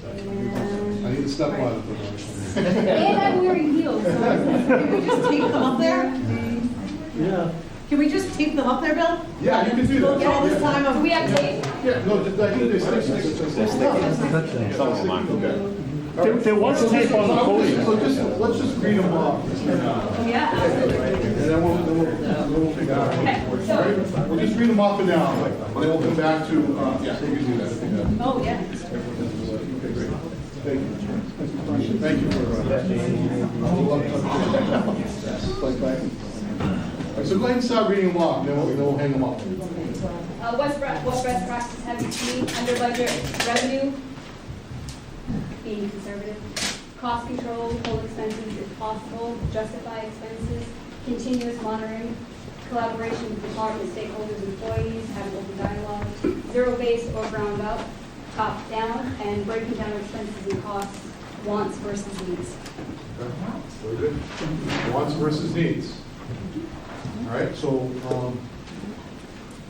I need to step on it. And I'm wearing heels. So Can we just tape them up there? Yeah. Can we just tape them up there, Bill? Yeah, you can do that. Get all this time do of. we have tape? Yeah, no, I think they stick. There was tape on the podium. So let's just read them off. Yeah, absolutely. And then we'll figure out. So, We'll just read them off and down, and then we'll come back to, yeah, we can do that. oh, yeah. Okay, great. Thank you. Thank you for, All right, so go ahead and start reading them off, and then we'll hang them up. What best practice have you seen under budget revenue? Being conservative. Cost control, hold expenses if possible, justify expenses, continuous monitoring, collaboration with department stakeholders, employees, having open dialogue, zero-based or ground up, top-down, and breaking down expenses and costs, wants versus needs. Very good. Wants versus needs. All right, so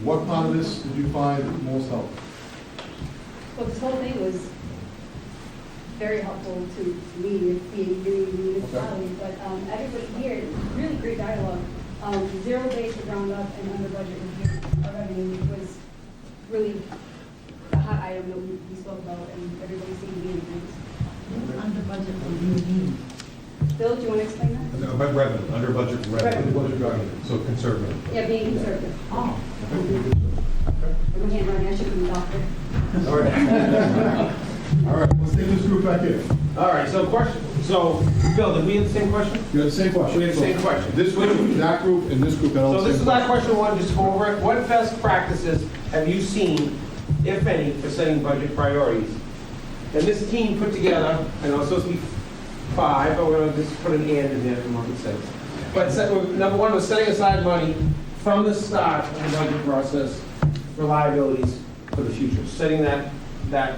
what part of this did you find most helpful? Well, this whole thing was very helpful to me, being new municipality, but everybody here, really great dialogue. Zero base or ground up and under budget review of revenue was really the hot item that we spoke about, and everybody seemed to be in agreement. Under budget review. Bill, do you want to explain that? No, but revenue, under budget Revenue. revenue, so conservative. Yeah, being conservative. Oh. We can't run, I should be a doctor. All right, let's take this group back in. All right, so question, So, Bill, did we have the same question? You have the same question. We have the same question. This group, that group, and this group had all So the this same is our question. question one, just to go over it. What best practices have you seen, if any, for setting budget priorities? And this team put together, I know it's supposed to be 5, but we're going to just put an and in there from what we said. But number 1 was setting aside money from the start of the budget process for liabilities for the future. Setting that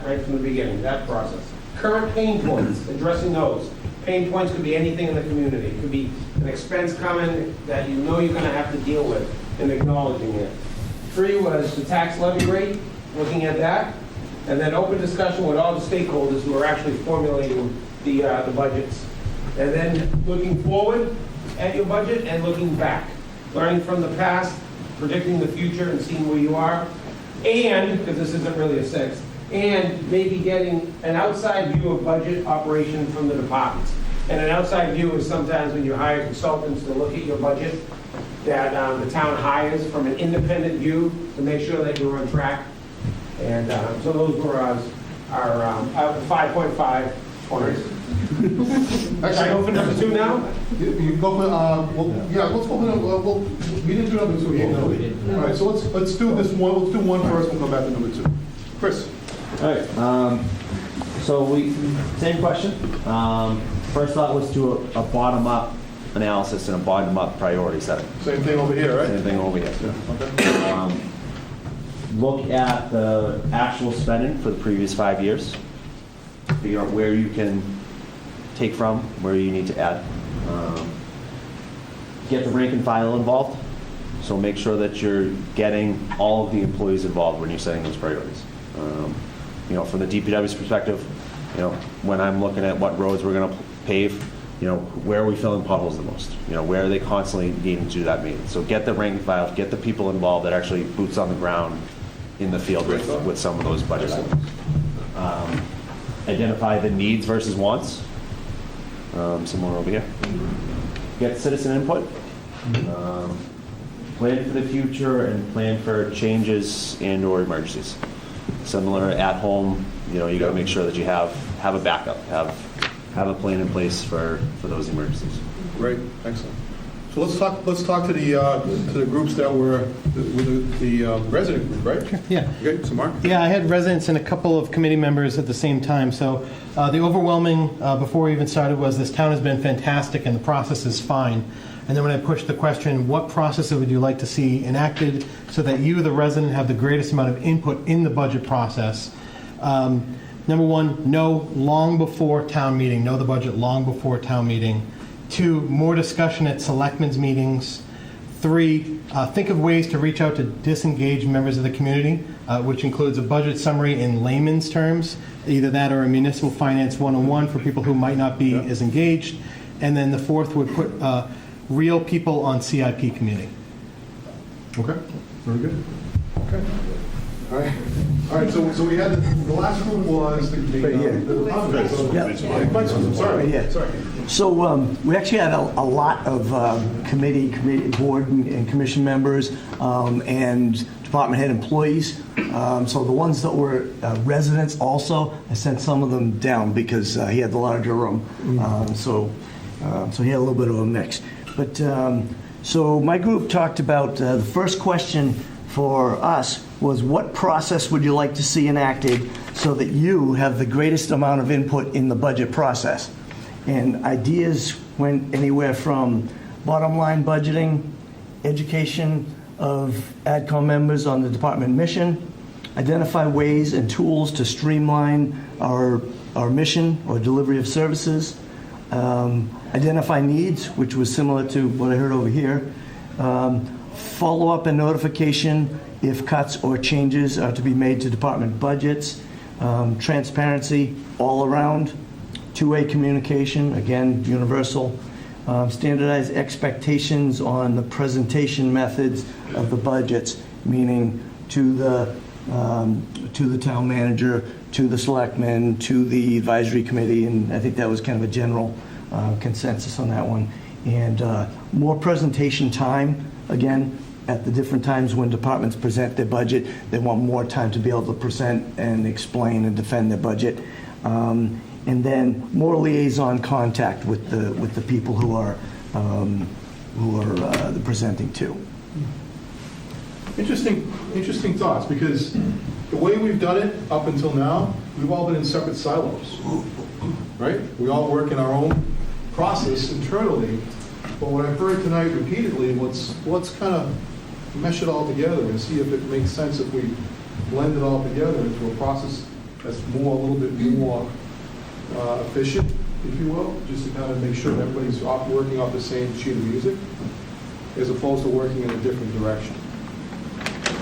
right from the beginning, that process. Current pain points, addressing those. Pain points could be anything in the community. It could be an expense coming that you know you're going to have to deal with and acknowledging it. 3 was the tax levy rate, looking at that. And then open discussion with all the stakeholders who are actually formulating the budgets. And then looking forward at your budget and looking back. Learning from the past, predicting the future and seeing where you are. And, because this isn't really a 6, and maybe getting an outside view of budget operation from the departments. And an outside view is sometimes when you hire consultants to look at your budget, that the town hires from an independent view to make sure that you're on track. And so those were our 5.5 corners. Should I go for number 2 now? You go for, well, yeah, let's go for, we didn't do number 2 yet. No, we didn't. All right, so let's do this one, let's do 1 first, we'll come back to number 2. Chris? All right, so same question. First thought was do a bottom-up analysis and a bottom-up priority setting. Same thing over here, right? Same thing over here. Yeah. Okay. Look at the actual spending for the previous 5 years. Figure out where you can take from, where you need to add. Get the rank and file involved. So make sure that you're getting all of the employees involved when you're setting those priorities. From the DPW's perspective, when I'm looking at what roads we're going to pave, where are we filling potholes the most? Where are they constantly needing to do that maintenance? So get the rank and file, get the people involved that actually boots on the ground in the field with some of those budget items. Identify the needs versus wants. Similar over here. Get citizen input. Plan for the future and plan for changes and or emergencies. Similar at home, you got to make sure that you have a backup, have a plan in place for those emergencies. Great, excellent. So let's talk to the groups that were with the resident group, right? Sure, yeah. Okay, so Mark? Yeah, I had residents and a couple of committee members at the same time. So the overwhelming, before we even started, was this town has been fantastic and the process is fine. And then when I pushed the question, what process would you like to see enacted so that you, the resident, have the greatest amount of input in the budget process? Number 1, know long before town meeting. Know the budget long before town meeting. 2, more discussion at selectmen's meetings. 3, think of ways to reach out to disengaged members of the community, which includes a budget summary in layman's terms, either that or a municipal finance 101 for people who might not be as engaged. And then the 4th would put real people on CIP committee. Okay, very good. Okay. All right, so we had, the last group was Sorry. So we actually had a lot of committee board and commission members and department head employees. So the ones that were residents also, I sent some of them down because he had the larger room. So he had a little bit of a mix. But so my group talked about the first question for us was, what process would you like to see enacted so that you have the greatest amount of input in the budget process? And ideas went anywhere from bottom line budgeting, education of AdCom members on the department mission, identify ways and tools to streamline our mission or delivery of services, identify needs, which was similar to what I heard over here, follow-up and notification if cuts or changes are to be made to department budgets, transparency all around, two-way communication, again, universal, standardized expectations on the presentation methods of the budgets, meaning to the town manager, to the selectmen, to the advisory committee, and I think that was kind of a general consensus on that one. And more presentation time, again, at the different times when departments present their budget, they want more time to be able to present and explain and defend their budget. and then more liaison contact with the people who are the presenting to. Interesting thoughts, because the way we've done it up until now, we've all been in separate silos, right? We all work in our own process internally, but what I've heard tonight repeatedly, let's kind of mesh it all together and see if it makes sense if we blend it all together into a process that's a little bit more efficient, if you will, just to kind of make sure that everybody's working off the same sheet of music, as opposed to working in a different direction.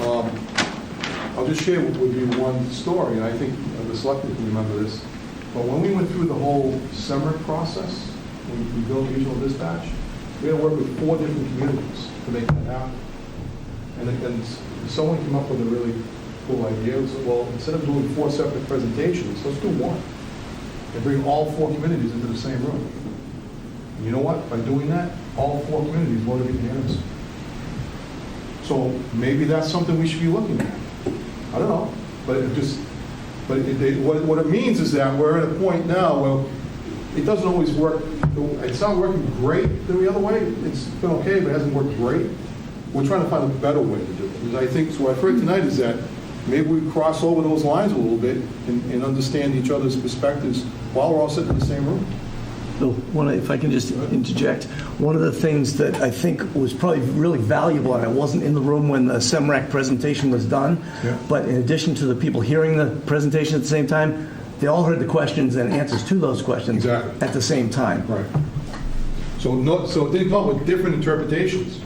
I'll just share with you one story, and I think the selectmen can remember this. But when we went through the whole SEMRIC process, when we built regional dispatch, we had to work with 4 different communities to make that happen. And someone came up with a really cool idea. So, well, instead of doing 4 separate presentations, let's do one and bring all 4 communities into the same room. And you know what? By doing that, all 4 communities voted unanimously. So maybe that's something we should be looking at. I don't know, but what it means is that we're at a point now where it doesn't always work. It's not working great the other way. It's been okay, but it hasn't worked great. We're trying to find a better way to do it. Because I think, so what I've heard tonight is that maybe we cross over those lines a little bit and understand each other's perspectives while we're all sitting in the same room. Bill, if I can just interject, one of the things that I think was probably really valuable, and I wasn't in the room when the SEMRAC presentation was done, but in addition to the people hearing the presentation at the same time, they all heard the questions and answers to those questions at the same time. Right. So it didn't come up with different interpretations.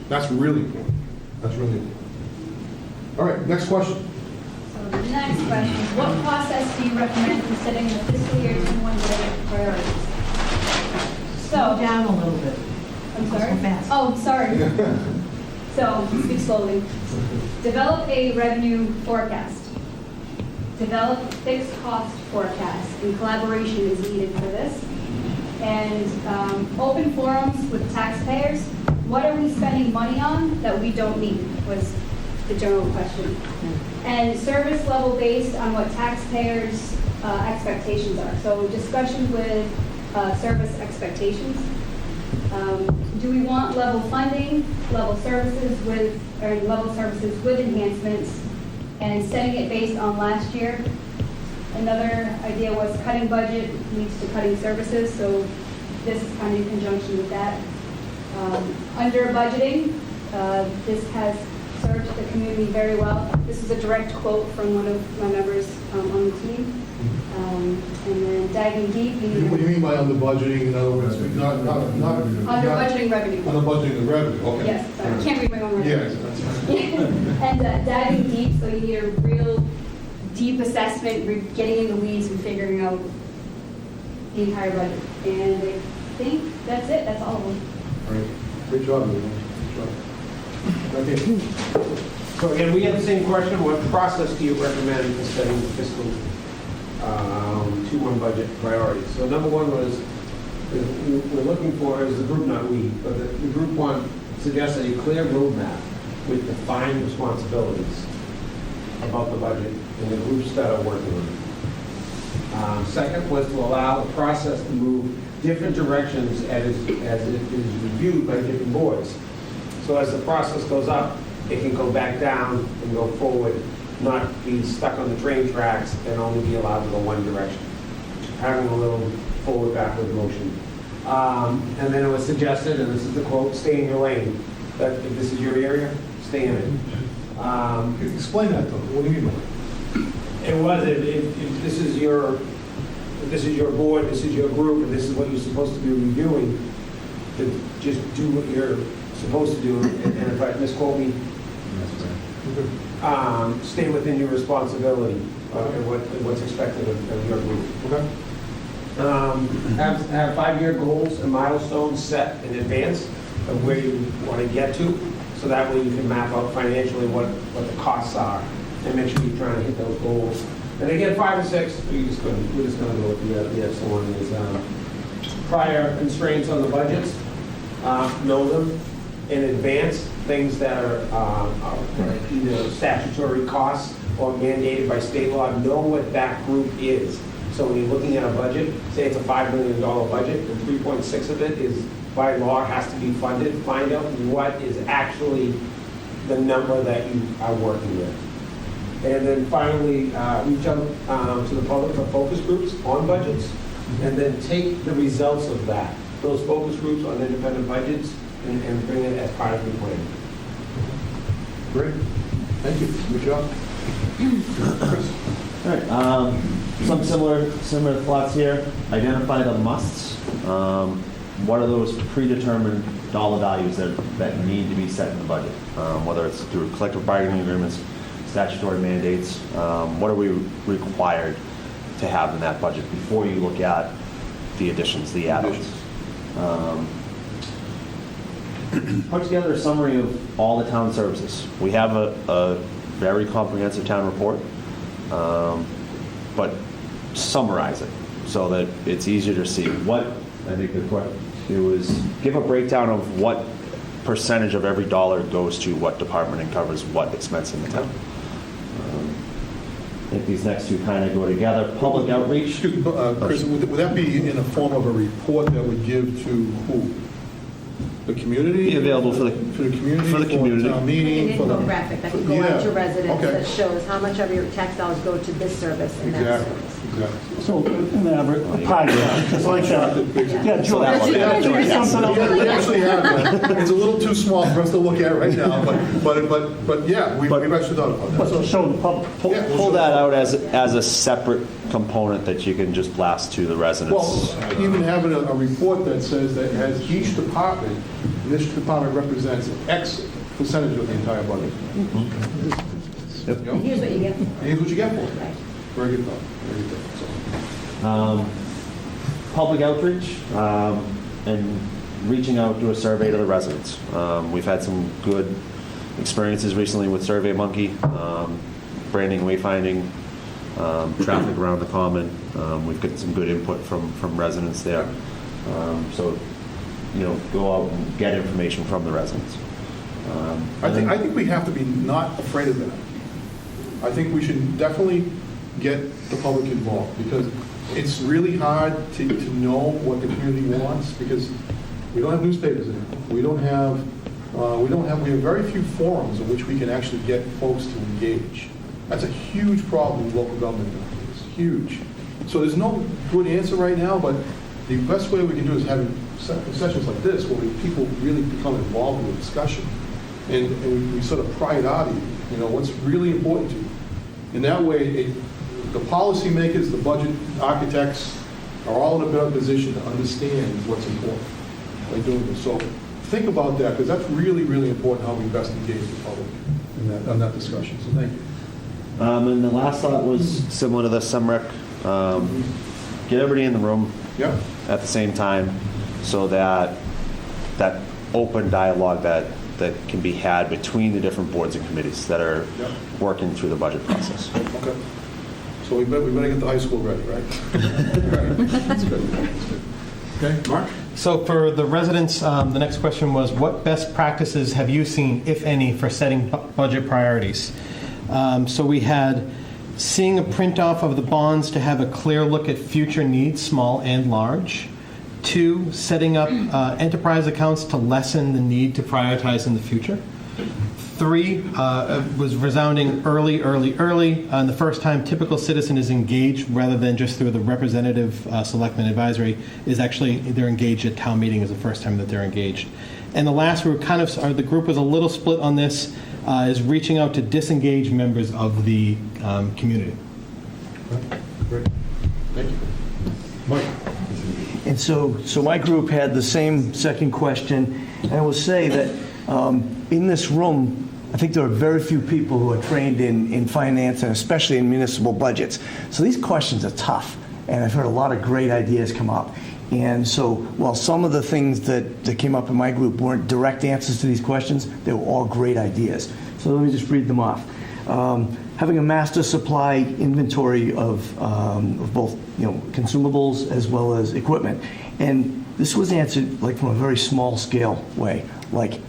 That's really important. That's really important. All right, next question. So the next question is, what process do you recommend for setting the fiscal year 21 budget priorities? So down a little bit. I'm sorry? Fast. Oh, sorry. So speak slowly. Develop a revenue forecast. Develop fixed cost forecast, and collaboration is needed for this. And open forums with taxpayers. What are we spending money on that we don't need was the general question. And service level based on what taxpayers' expectations are. So discussion with service expectations. Do we want level funding, level services with enhancements, and setting it based on last year? Another idea was cutting budget leads to cutting services, so this is kind of in conjunction with that. Under budgeting, this has served the community very well. This is a direct quote from one of my members on the team. And then diving deep. What do you mean by under budgeting? In other words, not under budgeting revenue. Under budgeting the revenue. Okay. Yes, sorry. I can't read my own writing. Yes, that's right. And diving deep, so you need a real deep assessment, getting in the weeds and figuring out the entire budget. And I think that's it. That's all of them. All right. Great job, everyone. Great job. Okay. So again, we have the same question. What process do you recommend for setting the fiscal 21 budget priorities? So number one was, we're looking for, is the group, not we, but the group one suggested a clear roadmap with defined responsibilities about the budget and the groups that are working on it. Second was to allow the process to move different directions as it is reviewed by different boards. So as the process goes up, it can go back down and go forward, not be stuck on the train tracks and only be allowed to go one direction. Having a little forward, backward motion. And then it was suggested, and this is the quote, stay in your lane. That if this is your area, stay in it. Explain that though. What do you mean by that? It was, if this is your board, this is your group, and this is what you're supposed to be reviewing, to just do what you're supposed to do, and if I misquote me, stay within your responsibility and what's expected of your group. Okay. Have 5-year goals and milestones set in advance of where you want to get to, so that way you can map out financially what the costs are, and make sure you're trying to hit those goals. And again, 5 and 6, we're just going to go with the excellent one. Is prior constraints on the budgets, know them in advance, things that are either statutory costs or mandated by state law. Know what that group is So when you're looking at a budget, say it's a $5 million budget, and 3.6 of it is, by law, has to be funded, find out what is actually the number that you are working with. And then finally, reach out to the public for focus groups on budgets, and then take the results of that, those focus groups on independent budgets, and bring it as part of the plan. Great. Thank you. Good job. Chris? All right, some similar thoughts here. Identify the musts. What are those predetermined dollar values that need to be set in the budget? Whether it's through collective bargaining agreements, statutory mandates, what are we required to have in that budget before you look at the additions, the add-ons? Put together a summary of all the town services. We have a very comprehensive town report, but summarize it so that it's easier to see what, I think the question, it was give a breakdown of what percentage of every dollar goes to what department and covers what expense in the town. I think these next two kind of go together. Public outreach. Excuse me, Chris, would that be in the form of a report that would give to who? The community? Be available for the community? For the community. town meeting? Like an infographic that can go out to residents that shows how much of your tax dollars go to this service and that service. Exactly. So, an average pie chart, just like that. Yeah, George. We actually have that. It's a little too small for us to look at right now, but yeah, we've actually thought about that. But show the public. Pull that out as a separate component that you can just blast to the residents. Well, even having a report that says that has each department, and this department represents X percentage of the entire budget. Yep. You know? And here's what you get. And here's what you get for it. Very good thought. Very good thought. Public outreach and reaching out to a survey to the residents. We've had some good experiences recently with SurveyMonkey, branding, wayfinding, traffic around the common. We've got some good input from residents there. So, go out and get information from the residents. I think we have to be not afraid of that. I think we should definitely get the public involved, because it's really hard to know what the community wants, because we don't have newspapers anymore. We have very few forums in which we can actually get folks to engage. That's a huge problem in local government nowadays. Huge. So there's no good answer right now, but the best way we can do is having sessions like this where people really become involved in the discussion, and we sort of pry it out of you. What's really important to you. And that way, the policymakers, the budget architects are all in a better position to understand what's important by doing this. So think about that, because that's really, really important how we best engage the public in that discussion. So thank you. And the last thought was similar to the SEMREC. Get everybody in the room at the same time, so that open dialogue that can be had between the different boards and committees that are working through the budget process. Okay. So we better get the high school ready, right? That's good. Okay, Mark? So for the residents, the next question was, what best practices have you seen, if any, for setting budget priorities? So we had seeing a print off of the bonds to have a clear look at future needs, small and large. 2, setting up enterprise accounts to lessen the need to prioritize in the future. 3 was resounding early. And the first time typical citizen is engaged rather than just through the representative selectman advisory is actually they're engaged at town meeting is the first time that they're engaged. And the last, the group was a little split on this, is reaching out to disengaged members of the community. Great. Thank you. Mike? And so my group had the same second question, and I will say that in this room, I think there are very few people who are trained in finance and especially in municipal budgets. So these questions are tough, and I've heard a lot of great ideas come up. And so while some of the things that came up in my group weren't direct answers to these questions, they were all great ideas. So let me just read them off. Having a master supply inventory of both consumables as well as equipment. And this was answered from a very small scale way, like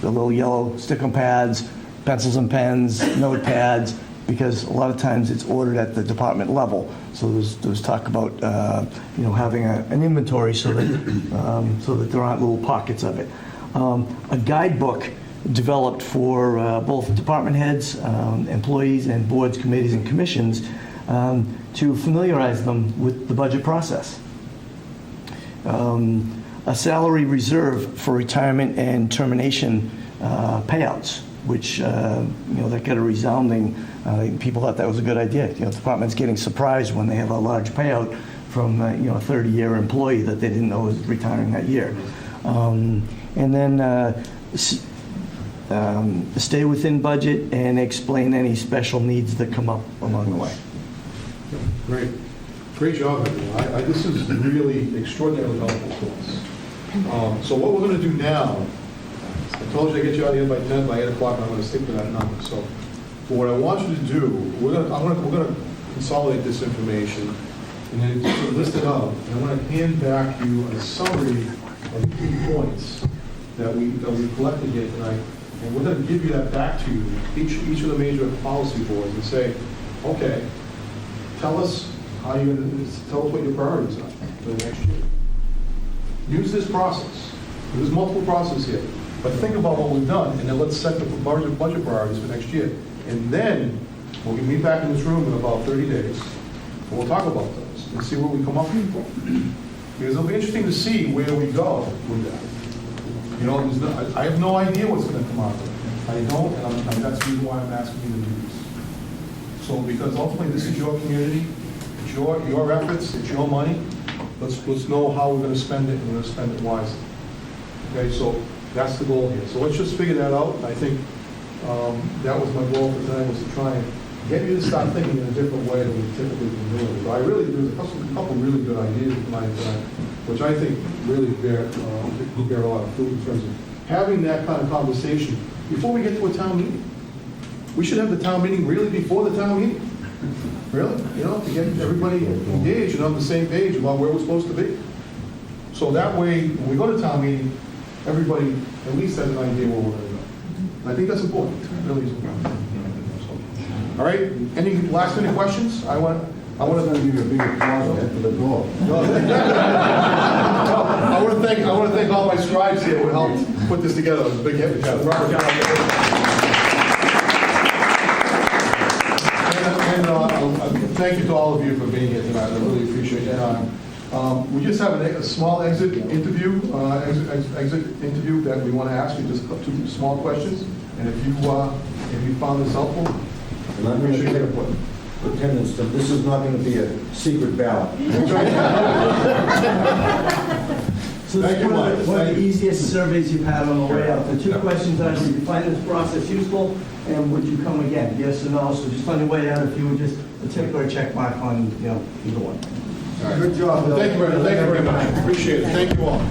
the little yellow stick-on pads, pencils and pens, notepads, because a lot of times it's ordered at the department level. So there's talk about, having an inventory so that there aren't little pockets of it. A guidebook developed for both department heads, employees, and boards, committees, and commissions to familiarize them with the budget process. A salary reserve for retirement and termination payouts, which that got a resounding. People thought that was a good idea. Departments getting surprised when they have a large payout from a 30-year employee that they didn't know was retiring that year. And then stay within budget and explain any special needs that come up along the way. Great job, everyone. This is really extraordinarily helpful to us. So what we're going to do now, I told you I'd get you out of here by 10, by 8 o'clock, and I'm going to stick to that number. So what I want you to do, we're going to consolidate this information and then sort of list it out. And I'm going to hand back you a summary of the key points that we collected here tonight. And we're going to give you that back to you, each of the major policy boards, and say, okay, tell us what your priorities are for the next year. Use this process. There's multiple processes here. But think about what we've done, and then let's set the budget priorities for next year. And then we'll meet back in this room in about 30 days, and we'll talk about those and see what we come up with. Because it'll be interesting to see where we go with that. I have no idea what's going to come out of it. I don't, and that's the reason why I'm asking you to do this. So, because ultimately this is your community, it's your efforts, it's your money. Let's know how we're going to spend it, and we're going to spend it wisely. Okay, so that's the goal here. So let's just figure that out. I think that was my goal for tonight, was to try and get you to start thinking in a different way than we typically can do it. So there's a couple really good ideas tonight, which I think really bear a lot of fruit in terms of having that kind of conversation before we get to a town meeting. We should have the town meeting really before the town meeting. Really? To get everybody engaged and on the same page about where we're supposed to be. So that way, when we go to town meeting, everybody at least has an idea where we're going to go. And I think that's important. It really is important. All right. Any last-minute questions? I want to give you a big applause for the goal. I want to thank all my scribes here who helped put this together. It was a big hit. And thank you to all of you for being here tonight. I really appreciate your time. We just have a small exit interview that we want to ask you, just 2 small questions. And if you found this helpful, and I'm going to take attendance that this is not going to be a secret ballot. So this is one of the easiest surveys you've had on the way out. The 2 questions are, do you find this process useful, and would you come again? Yes or no? So just on your way out, if you would just a tick or a check mark on either one. All right. Good job. Thank you very much. Appreciate it. Thank you all.